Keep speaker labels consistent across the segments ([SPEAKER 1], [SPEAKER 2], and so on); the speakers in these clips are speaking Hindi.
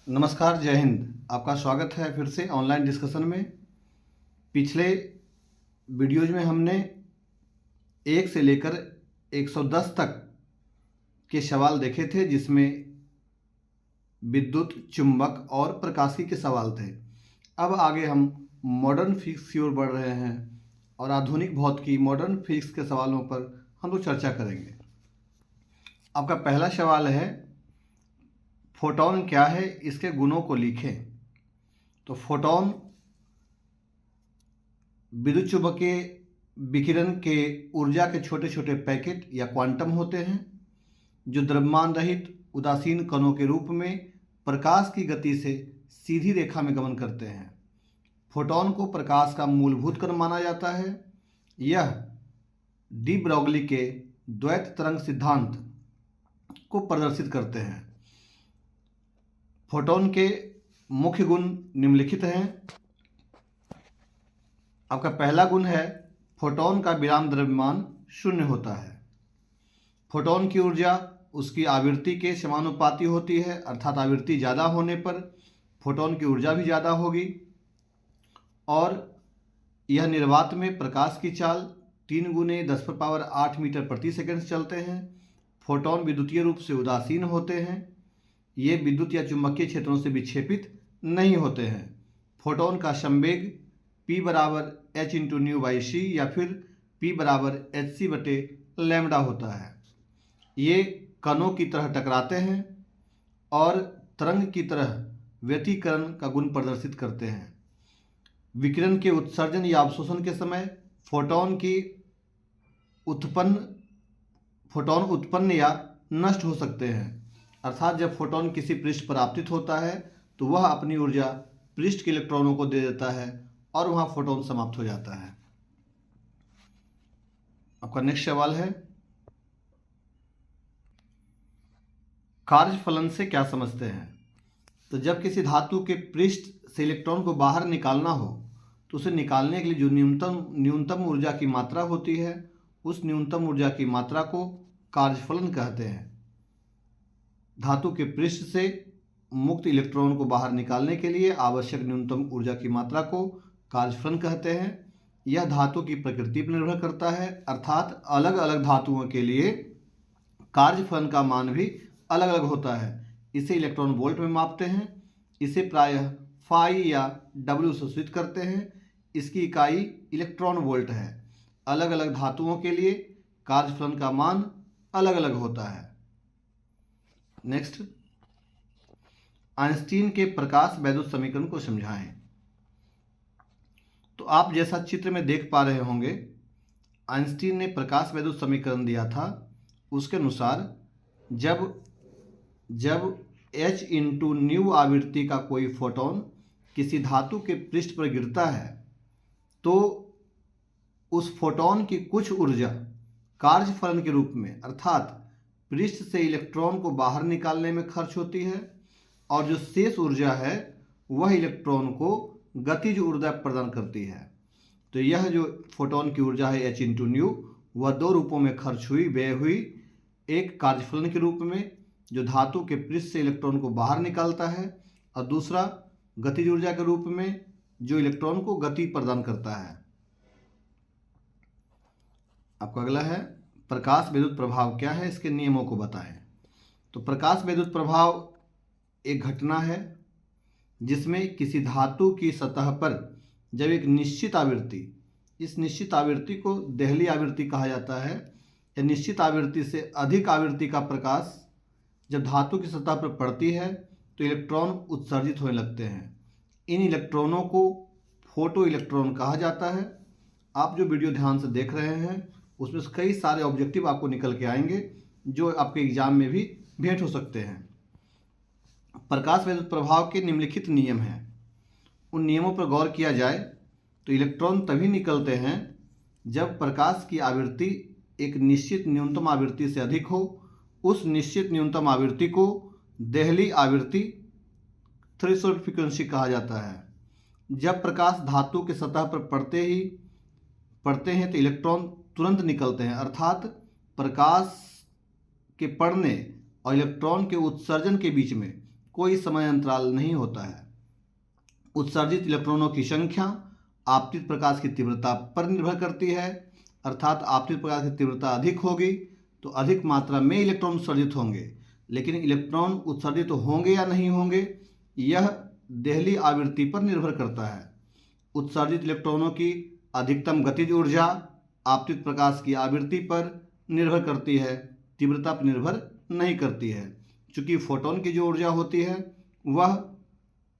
[SPEAKER 1] नमस्कार, जय हिंद। आपका स्वागत है फिर से ऑनलाइन डिस्कशन में। पिछले वीडियोज में हमने 1 से लेकर 110 तक के सवाल देखे थे, जिसमें विद्युत, चुंबक और प्रकाशिकी के सवाल थे। अब आगे हम मॉडर्न फिजिक्स की ओर बढ़ रहे हैं और आधुनिक भौतिकी, मॉडर्न फिजिक्स के सवालों पर हम लोग चर्चा करेंगे। आपका पहला सवाल है, फोटॉन क्या है, इसके गुणों को लिखें। तो फोटॉन विद्युत चुंबकीय विकिरण के ऊर्जा के छोटे छोटे पैकेट या क्वांटम होते हैं, जो द्रव्यमान रहित उदासीन कणों के रूप में प्रकाश की गति से सीधी रेखा में गमन करते हैं। फोटॉन को प्रकाश का मूलभूत कण माना जाता है। यह डी ब्रॉगली के द्वैत तरंग सिद्धांत को प्रदर्शित करते हैं। फोटॉन के मुख्य गुण निम्नलिखित हैं। आपका पहला गुण है, फोटॉन का विराम द्रव्यमान शून्य होता है। फोटॉन की ऊर्जा उसकी आवृत्ति के समानुपाती होती है, अर्थात आवृत्ति ज़्यादा होने पर फोटॉन की ऊर्जा भी ज़्यादा होगी। और यह निर्वात में प्रकाश की चाल 3 × 10⁸ मीटर प्रति सेकंड चलते हैं। फोटॉन विद्युतीय रूप से उदासीन होते हैं। ये विद्युत या चुंबकीय क्षेत्रों से विक्षेपित नहीं होते हैं। फोटॉन का संवेग P = h/c या फिर P = hc/λ होता है। ये कणों की तरह टकराते हैं और तरंग की तरह व्यतिकरण का गुण प्रदर्शित करते हैं। विकिरण के उत्सर्जन या अवशोषण के समय फोटॉन उत्पन्न या नष्ट हो सकते हैं, अर्थात जब फोटॉन किसी पृष्ठ पर आपतित होता है तो वह अपनी ऊर्जा पृष्ठ के इलेक्ट्रॉनों को दे देता है और वहाँ फोटॉन समाप्त हो जाता है। आपका नेक्स्ट सवाल है, कार्यफलन से क्या समझते हैं। तो जब किसी धातु के पृष्ठ से इलेक्ट्रॉन को बाहर निकालना हो तो उसे निकालने के लिए जो न्यूनतम ऊर्जा की मात्रा होती है, उस न्यूनतम ऊर्जा की मात्रा को कार्यफलन कहते हैं। धातु के पृष्ठ से मुक्त इलेक्ट्रॉन को बाहर निकालने के लिए आवश्यक न्यूनतम ऊर्जा की मात्रा को कार्यफलन कहते हैं। यह धातु की प्रकृति पर निर्भर करता है, अर्थात अलग अलग धातुओं के लिए कार्यफलन का मान भी अलग अलग होता है। इसे इलेक्ट्रॉन वोल्ट में मापते हैं। इसे प्रायः फाई या डब्ल्यू से सूचित करते हैं। इसकी इकाई इलेक्ट्रॉन वोल्ट है। अलग अलग धातुओं के लिए कार्यफलन का मान अलग अलग होता है। नेक्स्ट, आइंस्टीन के प्रकाश वैद्युत समीकरण को समझाएं। तो आप जैसा चित्र में देख पा रहे होंगे, आइंस्टीन ने प्रकाश वैद्युत समीकरण दिया था। उसके अनुसार जब h/ν आवृत्ति का कोई फोटॉन किसी धातु के पृष्ठ पर गिरता है तो उस फोटॉन की कुछ ऊर्जा कार्यफलन के रूप में, अर्थात पृष्ठ से इलेक्ट्रॉन को बाहर निकालने में खर्च होती है, और जो शेष ऊर्जा है वह इलेक्ट्रॉन को गतिज ऊर्जा प्रदान करती है। तो यह जो फोटॉन की ऊर्जा है h/ν, वह 2 रूपों में खर्च हुई, व्यय हुई। एक कार्यफलन के रूप में, जो धातु के पृष्ठ से इलेक्ट्रॉन को बाहर निकालता है, और दूसरा गतिज ऊर्जा के रूप में, जो इलेक्ट्रॉन को गति प्रदान करता है। आपका अगला है, प्रकाश विद्युत प्रभाव क्या है, इसके नियमों को बताएं। तो प्रकाश विद्युत प्रभाव एक घटना है जिसमें किसी धातु की सतह पर जब एक निश्चित आवृत्ति, इस निश्चित आवृत्ति को देहली आवृत्ति कहा जाता है, या निश्चित आवृत्ति से अधिक आवृत्ति का प्रकाश जब धातु की सतह पर पड़ती है तो इलेक्ट्रॉन उत्सर्जित होने लगते हैं। इन इलेक्ट्रॉनों को फोटो इलेक्ट्रॉन कहा जाता है। आप जो वीडियो ध्यान से देख रहे हैं उसमें कई सारे ऑब्जेक्टिव आपको निकल के आएंगे जो आपके एग्जाम में भी भेंट हो सकते हैं। प्रकाश विद्युत प्रभाव के निम्नलिखित नियम हैं। उन नियमों पर गौर किया जाए तो इलेक्ट्रॉन तभी निकलते हैं जब प्रकाश की आवृत्ति एक निश्चित न्यूनतम आवृत्ति से अधिक हो। उस निश्चित न्यूनतम आवृत्ति को देहली आवृत्ति, थ्रेशोल्ड फ्रीक्वेंसी कहा जाता है। जब प्रकाश धातु के सतह पर पड़ते हैं तो इलेक्ट्रॉन तुरंत निकलते हैं, अर्थात प्रकाश के पड़ने और इलेक्ट्रॉन के उत्सर्जन के बीच में कोई समय अंतराल नहीं होता है। उत्सर्जित इलेक्ट्रॉनों की संख्या आपतित प्रकाश की तीव्रता पर निर्भर करती है, अर्थात आपतित प्रकाश की तीव्रता अधिक होगी तो अधिक मात्रा में इलेक्ट्रॉन उत्सर्जित होंगे, लेकिन इलेक्ट्रॉन उत्सर्जित होंगे या नहीं होंगे यह देहली आवृत्ति पर निर्भर करता है। उत्सर्जित इलेक्ट्रॉनों की अधिकतम गतिज ऊर्जा आपतित प्रकाश की आवृत्ति पर निर्भर करती है, तीव्रता पर निर्भर नहीं करती है, क्योंकि फोटोन की जो ऊर्जा होती है वह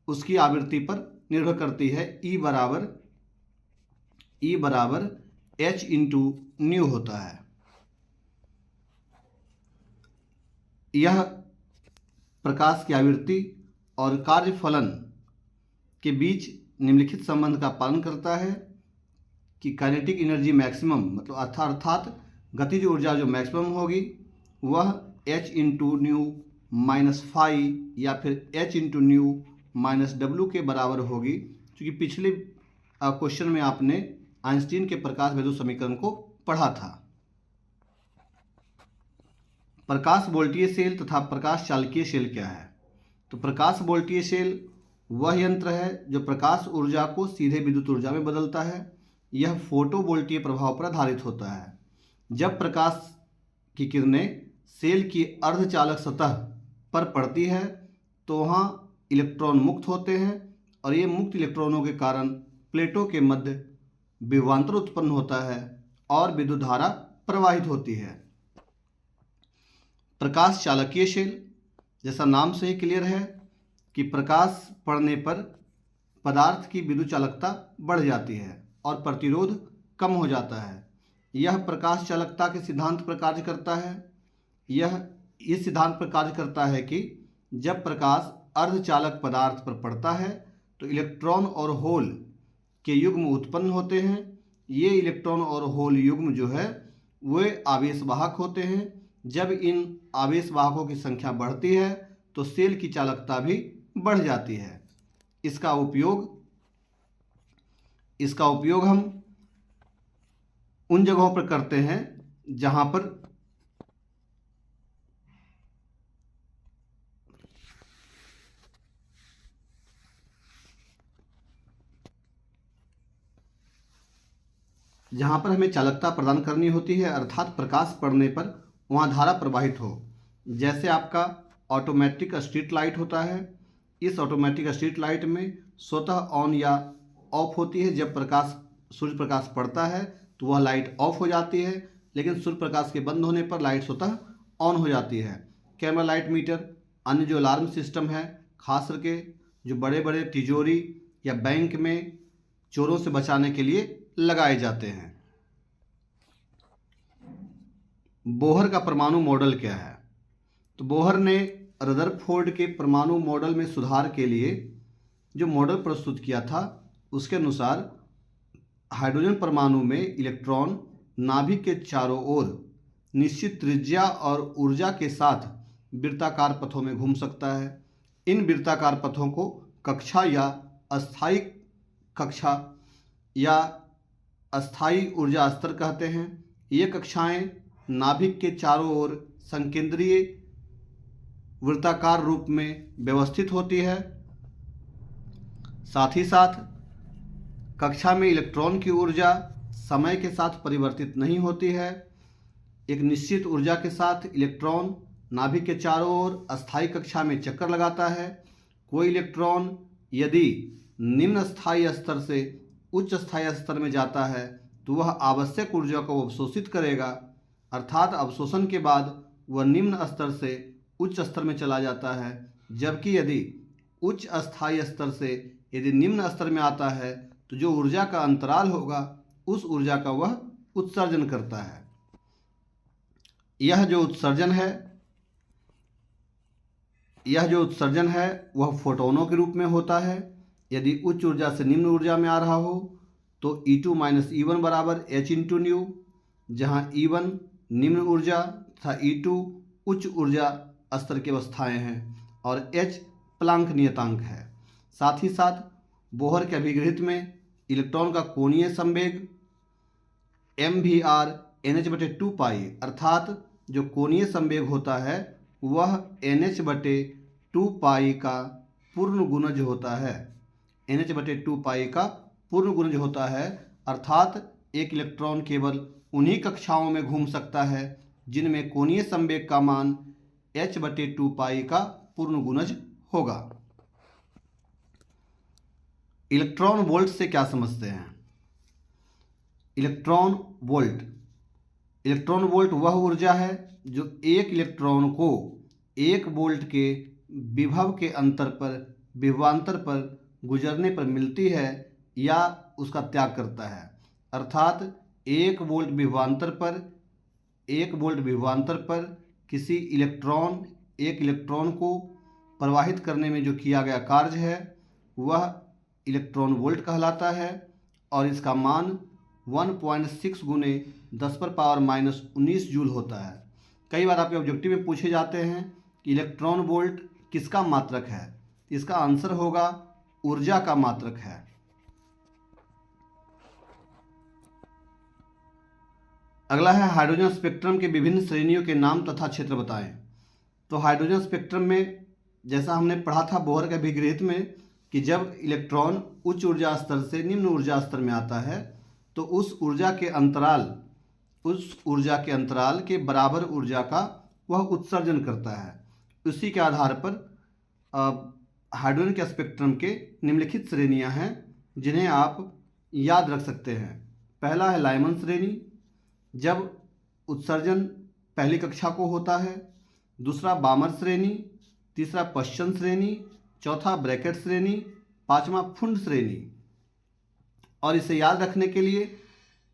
[SPEAKER 1] उसकी आवृत्ति पर निर्भर करती है। E बराबर h इंटू न्यू होता है। यह प्रकाश की आवृत्ति और कार्यफलन के बीच निम्नलिखित संबंध का पालन करता है कि काइनेटिक एनर्जी मैक्सिमम मतलब अर्थात गतिज ऊर्जा जो मैक्सिमम होगी वह h into nu minus phi या फिर h into nu minus W के बराबर होगी, क्योंकि पिछले क्वेश्चन में आपने आइंस्टीन के प्रकाश विद्युत समीकरण को पढ़ा था। प्रकाश वोल्टीय सेल तथा प्रकाश चालकीय सेल क्या है? तो प्रकाश वोल्टीय सेल वह यंत्र है जो प्रकाश ऊर्जा को सीधे विद्युत ऊर्जा में बदलता है। यह फोटोवोल्टीय प्रभाव पर आधारित होता है। जब प्रकाश की किरणें सेल की अर्धचालक सतह पर पड़ती है तो वहाँ इलेक्ट्रॉन मुक्त होते हैं और ये मुक्त इलेक्ट्रॉनों के कारण प्लेटों के मध्य विभवांतर उत्पन्न होता है और विद्युत धारा प्रवाहित होती है। प्रकाश चालकीय सेल, जैसा नाम से ही क्लियर है कि प्रकाश पड़ने पर पदार्थ की विद्युत चालकता बढ़ जाती है और प्रतिरोध कम हो जाता है। यह प्रकाश चालकता के सिद्धांत पर कार्य करता है। यह इस सिद्धांत पर कार्य करता है कि जब प्रकाश अर्धचालक पदार्थ पर पड़ता है तो इलेक्ट्रॉन और होल के युग्म उत्पन्न होते हैं। ये इलेक्ट्रॉन और होल युग्म जो है वे आवेशवाहक होते हैं। जब इन आवेशवाहकों की संख्या बढ़ती है तो सेल की चालकता भी बढ़ जाती है। इसका उपयोग हम उन जगहों पर करते हैं जहां पर हमें चालकता प्रदान करनी होती है, अर्थात प्रकाश पड़ने पर वहाँ धारा प्रवाहित हो। जैसे आपका ऑटोमेटिक स्ट्रीट लाइट होता है। इस ऑटोमेटिक स्ट्रीट लाइट में स्वतः ऑन या ऑफ होती है। जब सूर्य प्रकाश पड़ता है तो वह लाइट ऑफ हो जाती है, लेकिन सूर्य प्रकाश के बंद होने पर लाइट स्वतः ऑन हो जाती है। कैमरा लाइट मीटर, अन्य जो अलार्म सिस्टम है, खास करके जो बड़े बड़े तिजोरी या बैंक में चोरों से बचाने के लिए लगाए जाते हैं। बोहर का परमाणु मॉडल क्या है? तो बोहर ने रदरफोर्ड के परमाणु मॉडल में सुधार के लिए जो मॉडल प्रस्तुत किया था उसके अनुसार हाइड्रोजन परमाणु में इलेक्ट्रॉन नाभिक के चारों ओर निश्चित त्रिज्या और ऊर्जा के साथ वृत्ताकार पथों में घूम सकता है। इन वृत्ताकार पथों को कक्षा या अस्थायी ऊर्जा स्तर कहते हैं। ये कक्षाएं नाभिक के चारों ओर संकेंद्रीय वृत्ताकार रूप में व्यवस्थित होती है। साथ ही साथ कक्षा में इलेक्ट्रॉन की ऊर्जा समय के साथ परिवर्तित नहीं होती है। एक निश्चित ऊर्जा के साथ इलेक्ट्रॉन नाभिक के चारों ओर अस्थायी कक्षा में चक्कर लगाता है। कोई इलेक्ट्रॉन यदि निम्न स्थायी स्तर से उच्च स्थायी स्तर में जाता है तो वह आवश्यक ऊर्जा को अवशोषित करेगा, अर्थात अवशोषण के बाद वह निम्न स्तर से उच्च स्तर में चला जाता है। जबकि यदि उच्च अस्थायी स्तर से यदि निम्न स्तर में आता है तो जो ऊर्जा का अंतराल होगा उस ऊर्जा का वह उत्सर्जन करता है। यह जो उत्सर्जन है वह फोटोनों के रूप में होता है। यदि उच्च ऊर्जा से निम्न ऊर्जा में आ रहा हो तो E2 माइनस E1 बराबर h इंटू न्यू, जहाँ E1 निम्न ऊर्जा तथा E2 उच्च ऊर्जा स्तर की अवस्थाएं हैं और h प्लांक नियतांक है। साथ ही साथ बोहर के अभिगृहित में इलेक्ट्रॉन का कोणीय संवेग mvr nh/2 पाई, अर्थात जो कोणीय संवेग होता है वह nh/2 टू पाई का पूर्ण गुणज होता है। NH/2 पाई का पूर्ण गुणज होता है, अर्थात एक इलेक्ट्रॉन केवल उन्हीं कक्षाओं में घूम सकता है जिनमें कोणीय संवेग का मान H/2 पाई का पूर्ण गुणज होगा। इलेक्ट्रॉन वोल्ट से क्या समझते हैं? इलेक्ट्रॉन वोल्ट वह ऊर्जा है जो एक इलेक्ट्रॉन को 1 वोल्ट के विभवांतर पर गुजरने पर मिलती है या उसका त्याग करता है। अर्थात 1 वोल्ट विभवांतर पर किसी एक इलेक्ट्रॉन को प्रवाहित करने में जो किया गया कार्य है वह इलेक्ट्रॉन वोल्ट कहलाता है और इसका मान 1.6 गुने 10⁻⁻19 जूल होता है। कई बार आपके ऑब्जेक्टिव में पूछे जाते हैं कि इलेक्ट्रॉन वोल्ट किसका मात्रक है? इसका आंसर होगा ऊर्जा का मात्रक है। अगला है हाइड्रोजन स्पेक्ट्रम के विभिन्न श्रेणियों के नाम तथा क्षेत्र बताएं। तो हाइड्रोजन स्पेक्ट्रम में जैसा हमने पढ़ा था बोहर के अभिगृहित में कि जब इलेक्ट्रॉन उच्च ऊर्जा स्तर से निम्न ऊर्जा स्तर में आता है तो उस ऊर्जा के अंतराल के बराबर ऊर्जा का वह उत्सर्जन करता है। उसी के आधार पर हाइड्रोजन के स्पेक्ट्रम के निम्नलिखित श्रेणियां हैं जिन्हें आप याद रख सकते हैं। पहला है लाइमन श्रेणी, जब उत्सर्जन पहली कक्षा को होता है। दूसरा बामर श्रेणी, तीसरा पश्चन श्रेणी, चौथा ब्रैकेट श्रेणी, पांचवा फुंड श्रेणी। और इसे याद रखने के लिए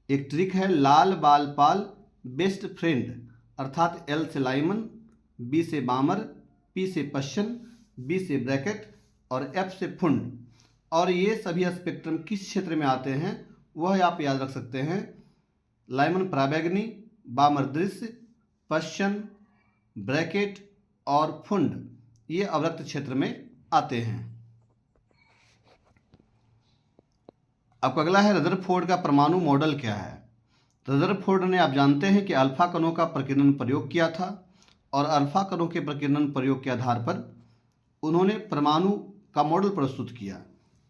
[SPEAKER 1] एक ट्रिक है, लाल बाल पाल बेस्ट फ्रेंड, अर्थात L से लाइमन, B से बामर, P से पश्चन, B से ब्रैकेट और F से फुंड। और ये सभी स्पेक्ट्रम किस क्षेत्र में आते हैं वह आप याद रख सकते हैं। लाइमन पराबैंगनी, बामर दृश्य, पश्चन, ब्रैकेट और फुंड ये अवरक्त क्षेत्र में आते हैं। अब अगला है रदरफोर्ड का परमाणु मॉडल क्या है। रदरफोर्ड ने, आप जानते हैं कि अल्फा कणों का प्रकीर्णन प्रयोग किया था और अल्फा कणों के प्रकीर्णन प्रयोग के आधार पर उन्होंने परमाणु का मॉडल प्रस्तुत किया।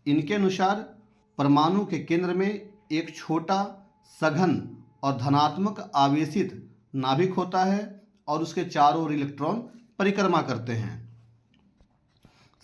[SPEAKER 1] इनके अनुसार परमाणु के केंद्र में एक छोटा सघन और धनात्मक आवेशित नाभिक होता है और उसके चारों ओर इलेक्ट्रॉन परिक्रमा करते हैं।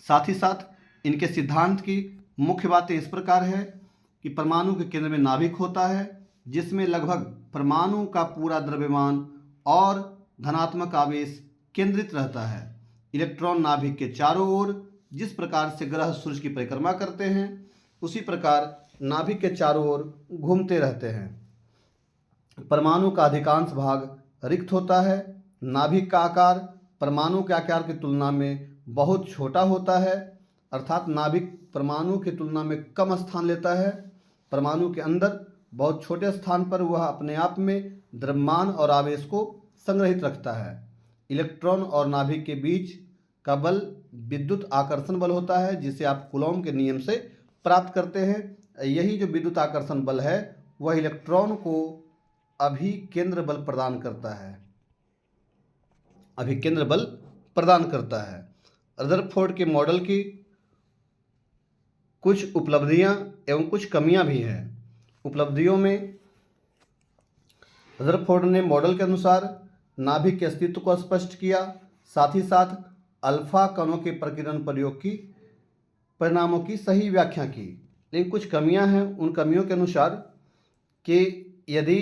[SPEAKER 1] साथ ही साथ इनके सिद्धांत की मुख्य बातें इस प्रकार है कि परमाणु के केंद्र में नाभिक होता है जिसमें लगभग परमाणु का पूरा द्रव्यमान और धनात्मक आवेश केंद्रित रहता है। इलेक्ट्रॉन नाभिक के चारों ओर जिस प्रकार से ग्रह सूर्य की परिक्रमा करते हैं उसी प्रकार नाभिक के चारों ओर घूमते रहते हैं। परमाणु का अधिकांश भाग रिक्त होता है। नाभिक का आकार परमाणु के आकार की तुलना में बहुत छोटा होता है, अर्थात नाभिक परमाणु की तुलना में कम स्थान लेता है। परमाणु के अंदर बहुत छोटे स्थान पर वह अपने आप में द्रव्यमान और आवेश को संग्रहित रखता है। इलेक्ट्रॉन और नाभिक के बीच का बल विद्युत आकर्षण बल होता है जिसे आप कूलॉम के नियम से प्राप्त करते हैं। यही जो विद्युत आकर्षण बल है वह इलेक्ट्रॉन को अभिकेंद्र बल प्रदान करता है। रदरफोर्ड के मॉडल की कुछ उपलब्धियां एवं कुछ कमियां भी हैं। उपलब्धियों में रदरफोर्ड ने मॉडल के अनुसार नाभिक के अस्तित्व को स्पष्ट किया, साथ ही साथ अल्फा कणों के प्रकीर्णन प्रयोग की परिणामों की सही व्याख्या की। लेकिन कुछ कमियां हैं। उन कमियों के अनुसार कि यदि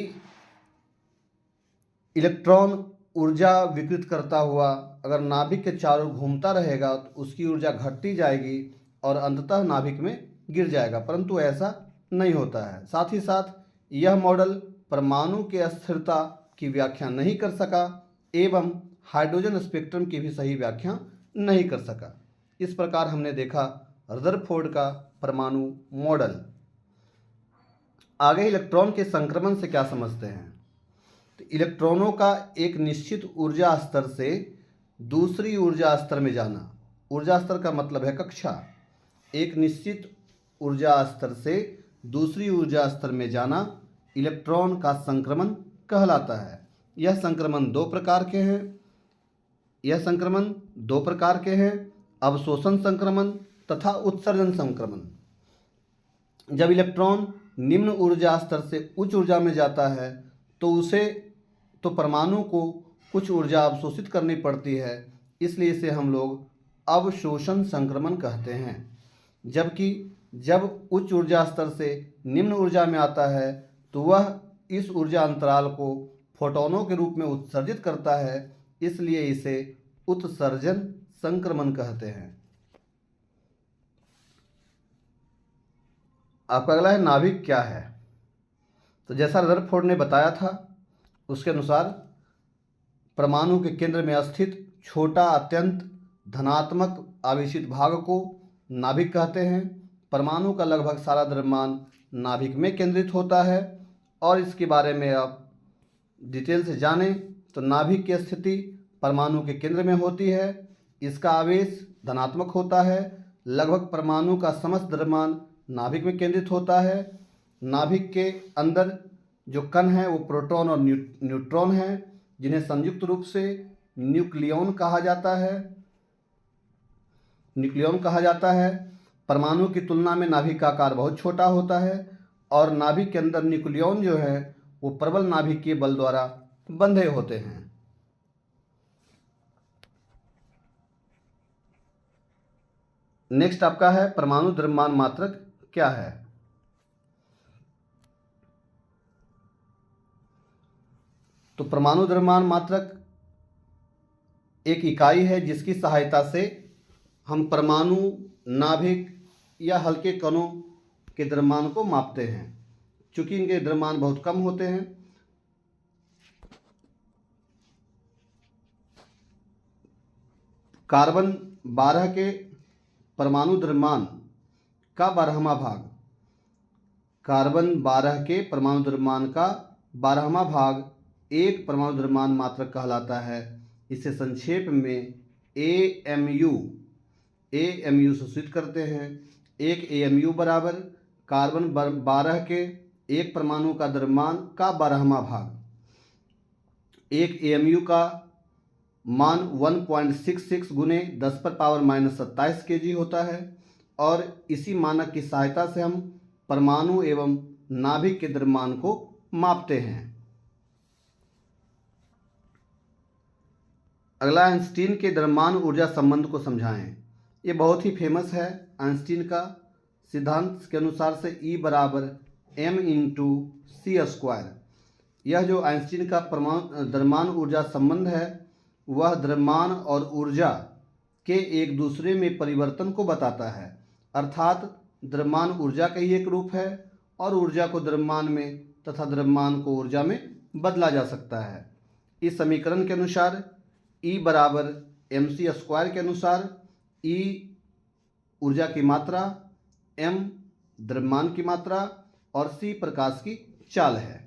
[SPEAKER 1] इलेक्ट्रॉन ऊर्जा विकृत करता हुआ अगर नाभिक के चारों ओर घूमता रहेगा तो उसकी ऊर्जा घटती जाएगी और अंततः नाभिक में गिर जाएगा, परंतु ऐसा नहीं होता है। साथ ही साथ यह मॉडल परमाणु के अस्थिरता की व्याख्या नहीं कर सका एवं हाइड्रोजन स्पेक्ट्रम की भी सही व्याख्या नहीं कर सका। इस प्रकार हमने देखा रदरफोर्ड का परमाणु मॉडल। आगे इलेक्ट्रॉन के संक्रमण से क्या समझते हैं। तो इलेक्ट्रॉनों का एक निश्चित ऊर्जा स्तर से दूसरी ऊर्जा स्तर में जाना, ऊर्जा स्तर का मतलब है कक्षा, एक निश्चित ऊर्जा स्तर से दूसरी ऊर्जा स्तर में जाना इलेक्ट्रॉन का संक्रमण कहलाता है। यह संक्रमण दो प्रकार के हैं। अवशोषण संक्रमण तथा उत्सर्जन संक्रमण। जब इलेक्ट्रॉन निम्न ऊर्जा स्तर से उच्च ऊर्जा में जाता है तो परमाणु को कुछ ऊर्जा अवशोषित करनी पड़ती है, इसलिए इसे हम लोग अवशोषण संक्रमण कहते हैं। जबकि जब उच्च ऊर्जा स्तर से निम्न ऊर्जा में आता है तो वह इस ऊर्जा अंतराल को फोटोनों के रूप में उत्सर्जित करता है, इसलिए इसे उत्सर्जन संक्रमण कहते हैं। आपका अगला है नाभिक क्या है। तो जैसा रदरफोर्ड ने बताया था उसके अनुसार परमाणु के केंद्र में स्थित छोटा अत्यंत धनात्मक आवेशित भाग को नाभिक कहते हैं। परमाणु का लगभग सारा द्रव्यमान नाभिक में केंद्रित होता है। और इसके बारे में आप डिटेल से जानें तो नाभिक की स्थिति परमाणु के केंद्र में होती है। इसका आवेश धनात्मक होता है। लगभग परमाणु का समस्त द्रव्यमान नाभिक में केंद्रित होता है। नाभिक के अंदर जो कण हैं वो प्रोटॉन और न्यूट्रॉन हैं, जिन्हें संयुक्त रूप से न्यूक्लियॉन कहा जाता है। परमाणु की तुलना में नाभिक का आकार बहुत छोटा होता है और नाभिक के अंदर न्यूक्लियॉन जो है वो प्रबल नाभिकीय बल द्वारा बंधे होते हैं। नेक्स्ट आपका है परमाणु द्रव्यमान मात्रक क्या है। तो परमाणु द्रव्यमान मात्रक एक इकाई है जिसकी सहायता से हम परमाणु, नाभिक या हल्के कणों के द्रव्यमान को मापते हैं। चूंकि इनके द्रव्यमान बहुत कम होते हैं, कार्बन 12 के परमाणु द्रव्यमान का 12वां भाग, कार्बन 12 के परमाणु द्रव्यमान का 12वां भाग एक परमाणु द्रव्यमान मात्रक कहलाता है। इसे संक्षेप में AMU सूचित करते हैं। एक AMU बराबर कार्बन 12 के एक परमाणु का द्रव्यमान का 12वां भाग। एक AMU का मान 1.66 गुने 10⁻⁻27 kg होता है और इसी मानक की सहायता से हम परमाणु एवं नाभिक के द्रव्यमान को मापते हैं। अगला आइंस्टीन के द्रव्यमान ऊर्जा संबंध को समझाएं। ये बहुत ही फेमस है। आइंस्टीन का सिद्धांत के अनुसार से E बराबर m/c²। यह जो आइंस्टीन का द्रव्यमान ऊर्जा संबंध है वह द्रव्यमान और ऊर्जा के एक दूसरे में परिवर्तन को बताता है। अर्थात द्रव्यमान ऊर्जा का ही एक रूप है और ऊर्जा को द्रव्यमान में तथा द्रव्यमान को ऊर्जा में बदला जा सकता है। इस समीकरण के अनुसार E बराबर mc² के अनुसार E ऊर्जा की मात्रा, m द्रव्यमान की मात्रा और c प्रकाश की चाल है।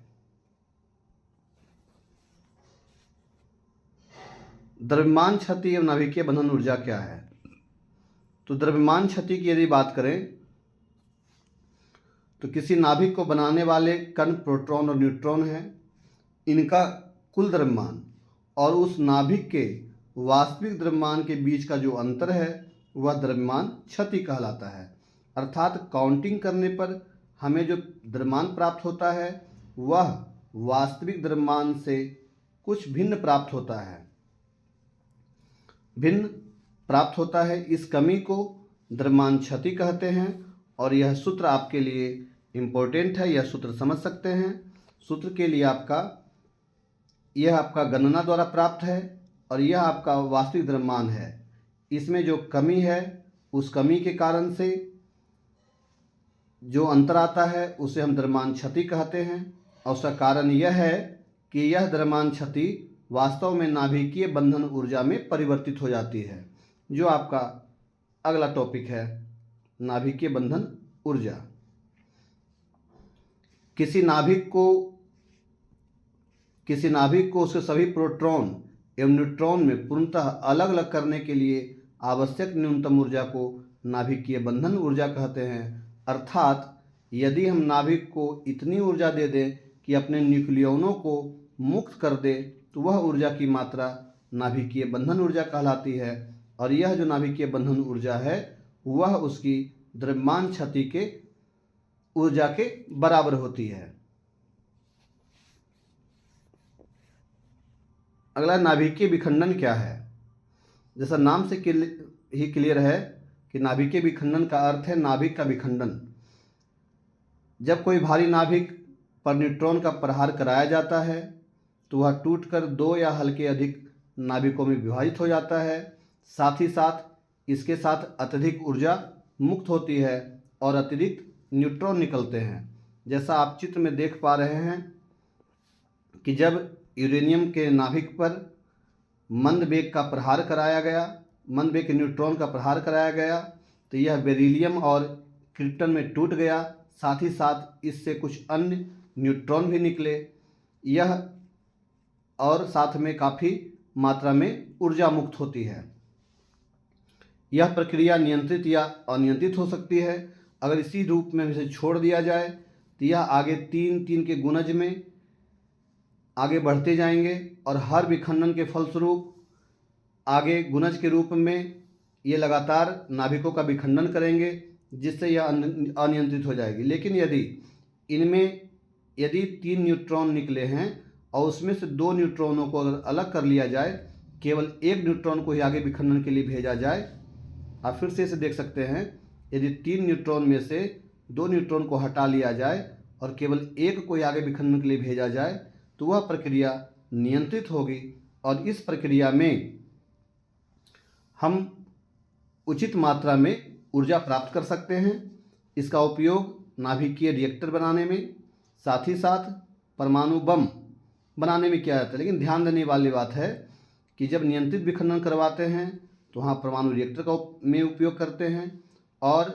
[SPEAKER 1] द्रव्यमान क्षति एवं नाभिकीय बंधन ऊर्जा क्या है। तो द्रव्यमान क्षति की यदि बात करें तो किसी नाभिक को बनाने वाले कण प्रोटॉन और न्यूट्रॉन हैं। इनका कुल द्रव्यमान और उस नाभिक के वास्तविक द्रव्यमान के बीच का जो अंतर है वह द्रव्यमान क्षति कहलाता है। अर्थात काउंटिंग करने पर हमें जो द्रव्यमान प्राप्त होता है वह वास्तविक द्रव्यमान से कुछ भिन्न प्राप्त होता है। इस कमी को द्रव्यमान क्षति कहते हैं और यह सूत्र आपके लिए इम्पोर्टेंट है। यह सूत्र समझ सकते हैं। सूत्र के लिए यह आपका गणना द्वारा प्राप्त है और यह आपका वास्तविक द्रव्यमान है। इसमें जो कमी है उस कमी के कारण से जो अंतर आता है उसे हम द्रव्यमान क्षति कहते हैं। और उसका कारण यह है कि यह द्रव्यमान क्षति वास्तव में नाभिकीय बंधन ऊर्जा में परिवर्तित हो जाती है, जो आपका अगला टॉपिक है नाभिकीय बंधन ऊर्जा। किसी नाभिक को उसके सभी प्रोटॉन एवं न्यूट्रॉन में पूर्णतः अलग अलग करने के लिए आवश्यक न्यूनतम ऊर्जा को नाभिकीय बंधन ऊर्जा कहते हैं। अर्थात यदि हम नाभिक को इतनी ऊर्जा दे दें कि अपने न्यूक्लियनों को मुक्त कर दे तो वह ऊर्जा की मात्रा नाभिकीय बंधन ऊर्जा कहलाती है। और यह जो नाभिकीय बंधन ऊर्जा है वह उसकी द्रव्यमान क्षति के ऊर्जा के बराबर होती है। अगला, नाभिकीय विखंडन क्या है। जैसा नाम से ही क्लियर है कि नाभिकीय विखंडन का अर्थ है नाभिक का विखंडन। जब कोई भारी नाभिक पर न्यूट्रॉन का प्रहार कराया जाता है तो वह टूटकर दो या हल्के अधिक नाभिकों में विभाजित हो जाता है। साथ ही साथ इसके साथ अत्यधिक ऊर्जा मुक्त होती है और अतिरिक्त न्यूट्रॉन निकलते हैं। जैसा आप चित्र में देख पा रहे हैं कि जब यूरेनियम के नाभिक पर मंद वेग का प्रहार कराया गया, मंद वेग के न्यूट्रॉन का प्रहार कराया गया, तो यह बेरिलियम और क्रिप्टन में टूट गया। साथ ही साथ इससे कुछ अन्य न्यूट्रॉन भी निकले। यह और साथ में काफ़ी मात्रा में ऊर्जा मुक्त होती है। यह प्रक्रिया नियंत्रित या अनियंत्रित हो सकती है। अगर इसी रूप में इसे छोड़ दिया जाए तो यह आगे 3 के गुणज में आगे बढ़ते जाएंगे और हर विखंडन के फलस्वरूप आगे गुणज के रूप में ये लगातार नाभिकों का विखंडन करेंगे, जिससे यह अनियंत्रित हो जाएगी। लेकिन इनमें यदि 3 न्यूट्रॉन निकले हैं और उसमें से 2 न्यूट्रॉनों को अगर अलग कर लिया जाए, केवल 1 न्यूट्रॉन को ही आगे विखंडन के लिए भेजा जाए, आप फिर से इसे देख सकते हैं, यदि 3 न्यूट्रॉन में से 2 न्यूट्रॉन को हटा लिया जाए और केवल 1 को ही आगे विखंडन के लिए भेजा जाए तो वह प्रक्रिया नियंत्रित होगी और इस प्रक्रिया में हम उचित मात्रा में ऊर्जा प्राप्त कर सकते हैं। इसका उपयोग नाभिकीय रिएक्टर बनाने में, साथ ही साथ परमाणु बम बनाने में किया जाता है। लेकिन ध्यान देने वाली बात है कि जब नियंत्रित विखंडन करवाते हैं तो वहाँ परमाणु रिएक्टर का में उपयोग करते हैं और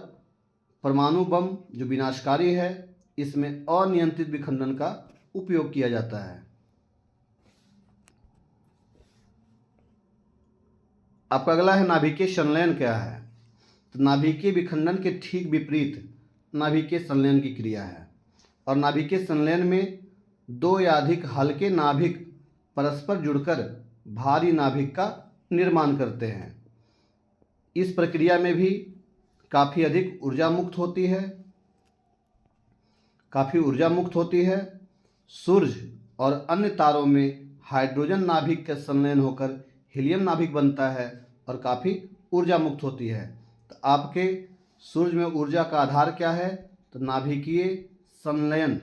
[SPEAKER 1] परमाणु बम जो विनाशकारी है इसमें अनियंत्रित विखंडन का उपयोग किया जाता है। आपका अगला है नाभिकीय संलयन क्या है। तो नाभिकीय विखंडन के ठीक विपरीत नाभिकीय संलयन की क्रिया है और नाभिकीय संलयन में 2 या अधिक हल्के नाभिक परस्पर जुड़कर भारी नाभिक का निर्माण करते हैं। इस प्रक्रिया में भी काफ़ी अधिक ऊर्जा मुक्त होती है। सूर्य और अन्य तारों में हाइड्रोजन नाभिक का संलयन होकर हीलियम नाभिक बनता है और काफ़ी ऊर्जा मुक्त होती है। तो आपके सूर्य में ऊर्जा का आधार क्या है, तो नाभिकीय संलयन,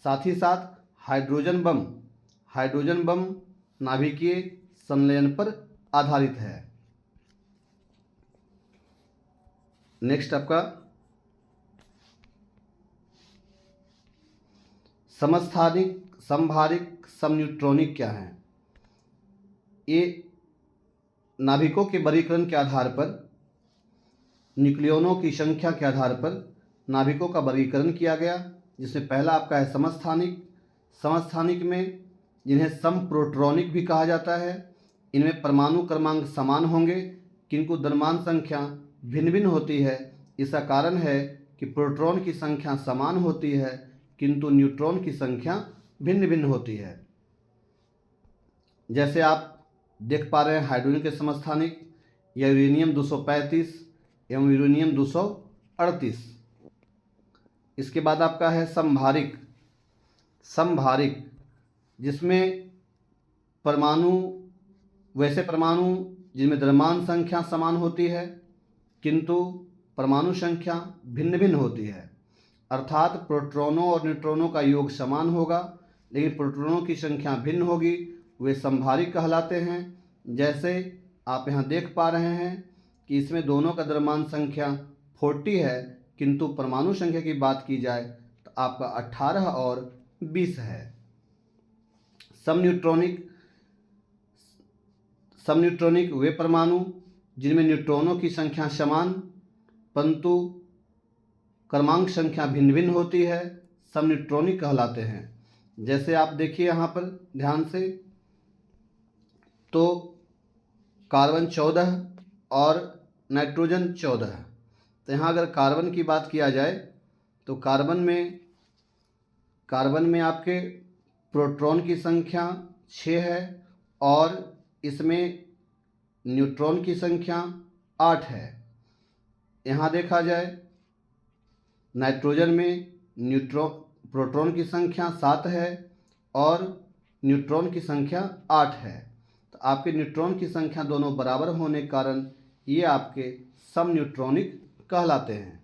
[SPEAKER 1] साथ ही साथ हाइड्रोजन बम नाभिकीय संलयन पर आधारित है। नेक्स्ट आपका समस्थानिक, समभारिक, समन्यूट्रॉनिक क्या है। ये नाभिकों के वर्गीकरण के आधार पर, न्यूक्लियनों की संख्या के आधार पर नाभिकों का वर्गीकरण किया गया, जिसमें पहला आपका है समस्थानिक में जिन्हें समप्रोट्रॉनिक भी कहा जाता है। इनमें परमाणु क्रमांक समान होंगे किंतु द्रव्यमान संख्या भिन्न भिन्न होती है। इसका कारण है कि प्रोटॉन की संख्या समान होती है किंतु न्यूट्रॉन की संख्या भिन्न भिन्न होती है। जैसे आप देख पा रहे हैं हाइड्रोजन के समस्थानिक या यूरेनियम 235 एवं यूरेनियम 238। इसके बाद आपका है समभारिक, जिसमें वैसे परमाणु जिनमें द्रव्यमान संख्या समान होती है किंतु परमाणु संख्या भिन्न भिन्न होती है। अर्थात प्रोटॉनों और न्यूट्रॉनों का योग समान होगा लेकिन प्रोटॉनों की संख्या भिन्न होगी, वे समभारिक कहलाते हैं। जैसे आप यहाँ देख पा रहे हैं कि इसमें दोनों का द्रव्यमान संख्या 40 है किंतु परमाणु संख्या की बात की जाए तो आपका 18 और 20 है। समन्यूट्रॉनिक वे परमाणु जिनमें न्यूट्रॉनों की संख्या समान परंतु क्रमांक संख्या भिन्न भिन्न होती है, समन्यूट्रॉनिक कहलाते हैं। जैसे आप देखिए यहाँ पर ध्यान से, तो कार्बन 14 और नाइट्रोजन 14। तो यहाँ अगर कार्बन की बात किया जाए तो कार्बन में आपके प्रोटॉन की संख्या 6 है और इसमें न्यूट्रॉन की संख्या 8 है। यहाँ देखा जाए नाइट्रोजन में प्रोटॉन की संख्या 7 है और न्यूट्रॉन की संख्या 8 है। तो आपके न्यूट्रॉन की संख्या दोनों बराबर होने के कारण ये आपके सम न्यूट्रॉनिक कहलाते हैं।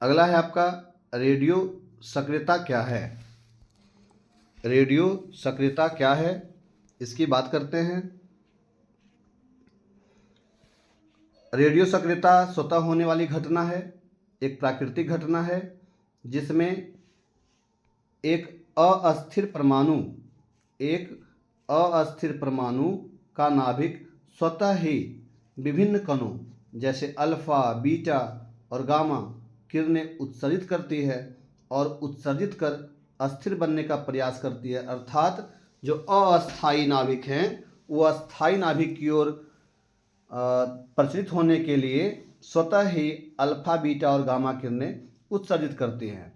[SPEAKER 1] अगला है आपका रेडियो सक्रियता क्या है। रेडियो सक्रियता क्या है इसकी बात करते हैं। रेडियो सक्रियता स्वतः होने वाली घटना है, एक प्राकृतिक घटना है जिसमें एक अस्थिर परमाणु का नाभिक स्वतः ही विभिन्न कणों जैसे अल्फा, बीटा और गामा किरणें उत्सर्जित करती है और उत्सर्जित कर अस्थिर बनने का प्रयास करती है। अर्थात जो अस्थायी नाभिक हैं वो अस्थायी नाभिक की ओर प्रचलित होने के लिए स्वतः ही अल्फा, बीटा और गामा किरणें उत्सर्जित करती हैं।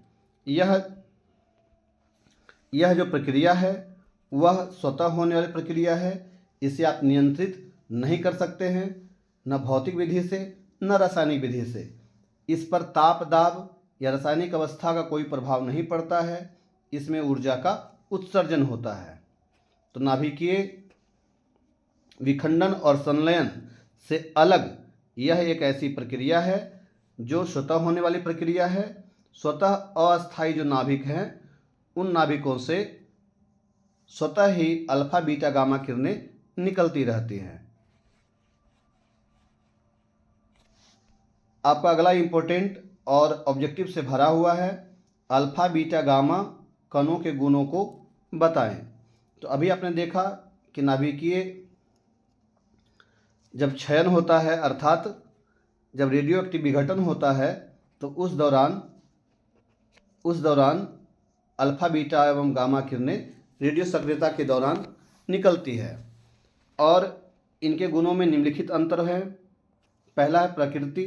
[SPEAKER 1] यह जो प्रक्रिया है वह स्वतः होने वाली प्रक्रिया है। इसे आप नियंत्रित नहीं कर सकते हैं, न भौतिक विधि से न रासायनिक विधि से। इस पर ताप, दाब या रासायनिक अवस्था का कोई प्रभाव नहीं पड़ता है। इसमें ऊर्जा का उत्सर्जन होता है। तो नाभिकीय विखंडन और संलयन से अलग यह एक ऐसी प्रक्रिया है जो स्वतः होने वाली प्रक्रिया है। स्वतः अस्थायी जो नाभिक हैं उन नाभिकों से स्वतः ही अल्फा, बीटा, गामा किरणें निकलती रहती हैं। आपका अगला इम्पोर्टेंट और ऑब्जेक्टिव से भरा हुआ है, अल्फा, बीटा, गामा कणों के गुणों को बताएं। तो अभी आपने देखा कि नाभिकीय जब क्षयन होता है अर्थात जब रेडियो एक्टिव विघटन होता है तो उस दौरान अल्फा, बीटा एवं गामा किरणें रेडियो सक्रियता के दौरान निकलती है और इनके गुणों में निम्नलिखित अंतर है। पहला है प्रकृति।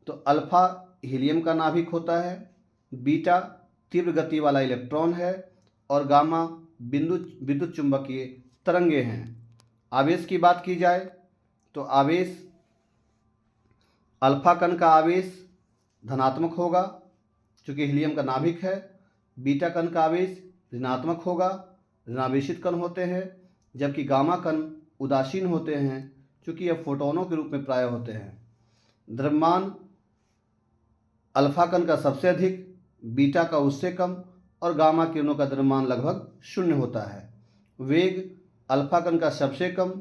[SPEAKER 1] तो अल्फा हीलियम का नाभिक होता है, बीटा तीव्र गति वाला इलेक्ट्रॉन है और गामा विद्युत चुंबकीय तरंगे हैं। आवेश की बात की जाए तो आवेश अल्फा कण का आवेश धनात्मक होगा चूँकि हीलियम का नाभिक है। बीटा कण का आवेश ऋणात्मक होगा, ऋणावेशित कण होते हैं, जबकि गामा कण उदासीन होते हैं चूँकि यह फोटोनों के रूप में प्राय होते हैं। द्रव्यमान अल्फा कण का सबसे अधिक, बीटा का उससे कम और गामा किरणों का द्रव्यमान लगभग 0 होता है। वेग अल्फा कण का सबसे कम,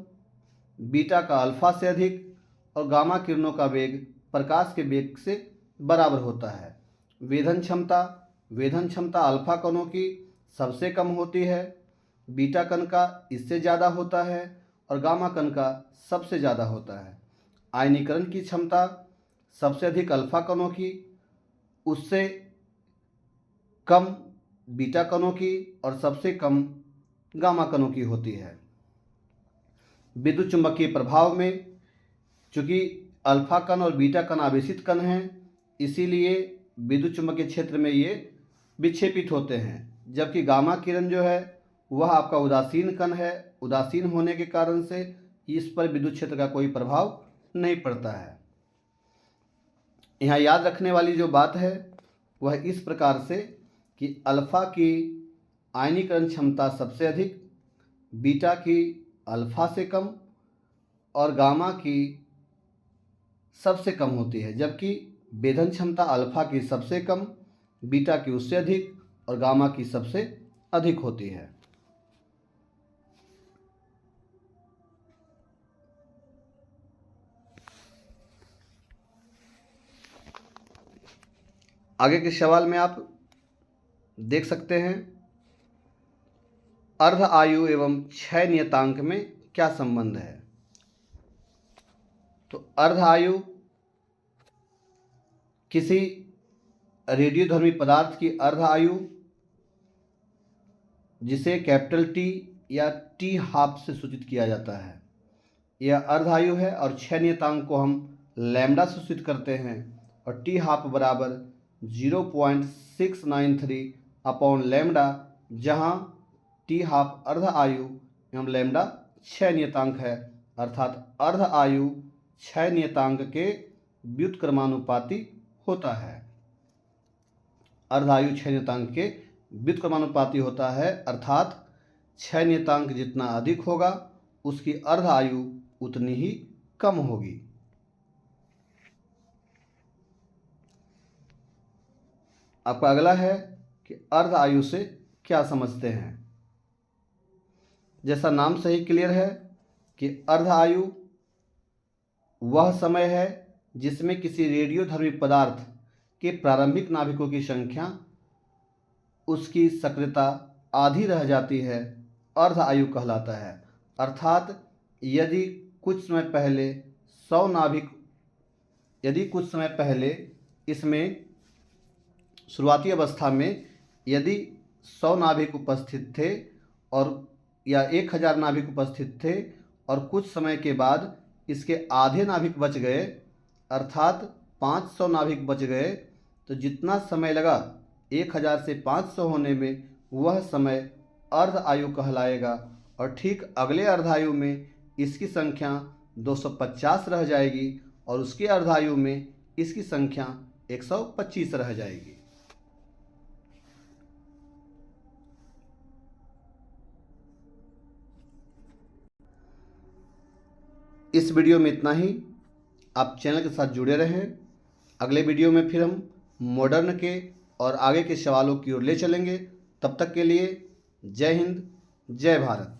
[SPEAKER 1] बीटा का अल्फा से अधिक और गामा किरणों का वेग प्रकाश के वेग से बराबर होता है। वेधन क्षमता अल्फा कणों की सबसे कम होती है, बीटा कण का इससे ज़्यादा होता है और गामा कण का सबसे ज़्यादा होता है। आयनीकरण की क्षमता सबसे अधिक अल्फा कणों की, उससे कम बीटा कणों की और सबसे कम गामा कणों की होती है। विद्युत चुंबकीय प्रभाव में चूँकि अल्फा कण और बीटा कण आवेशित कण हैं इसीलिए विद्युत चुंबकीय क्षेत्र में ये विक्षेपित होते हैं, जबकि गामा किरण जो है वह आपका उदासीन कण है। उदासीन होने के कारण से इस पर विद्युत क्षेत्र का कोई प्रभाव नहीं पड़ता है। यहाँ याद रखने वाली जो बात है वह इस प्रकार से कि अल्फा की आयनीकरण क्षमता सबसे अधिक, बीटा की अल्फा से कम और गामा की सबसे कम होती है, जबकि वेधन क्षमता अल्फा की सबसे कम, बीटा की उससे अधिक और गामा की सबसे अधिक होती है। आगे के सवाल में आप देख सकते हैं अर्ध आयु एवं क्षय नियतांक में क्या संबंध है। तो अर्ध आयु किसी रेडियोधर्मी पदार्थ की अर्ध आयु जिसे कैपिटल टी या टी हाफ से सूचित किया जाता है, यह अर्ध आयु है और क्षय नियतांक को हम लैम्डा से सूचित करते हैं और टी हाफ बराबर 0.693 अपॉन लैम्डा जहाँ टी हाफ अर्ध आयु एवं लैम्डा क्षय नियतांक है, अर्थात अर्ध आयु क्षय नियतांक के व्युत्क्रमानुपाती होता है। अर्ध आयु क्षय नियतांक के व्युत्क्रमानुपाती होता है, अर्थात क्षय नियतांक जितना अधिक होगा उसकी अर्ध आयु उतनी ही कम होगी। आपका अगला है कि अर्ध आयु से क्या समझते हैं। जैसा नाम से ही क्लियर है कि अर्ध आयु वह समय है जिसमें किसी रेडियोधर्मी पदार्थ के प्रारंभिक नाभिकों की संख्या, उसकी सक्रियता आधी रह जाती है, अर्ध आयु कहलाता है। अर्थात यदि कुछ समय पहले इसमें शुरुआती अवस्था में यदि 100 नाभिक उपस्थित थे और या 1000 नाभिक उपस्थित थे और कुछ समय के बाद इसके आधे नाभिक बच गए, अर्थात 500 नाभिक बच गए, तो जितना समय लगा 1000 से 500 होने में वह समय अर्ध आयु कहलाएगा। और ठीक अगले अर्धायु में इसकी संख्या 250 रह जाएगी और उसके अर्धायु में इसकी संख्या 125 रह जाएगी। इस वीडियो में इतना ही। आप चैनल के साथ जुड़े रहें। अगले वीडियो में फिर हम मॉडर्न के और आगे के सवालों की ओर ले चलेंगे। तब तक के लिए जय हिंद, जय भारत।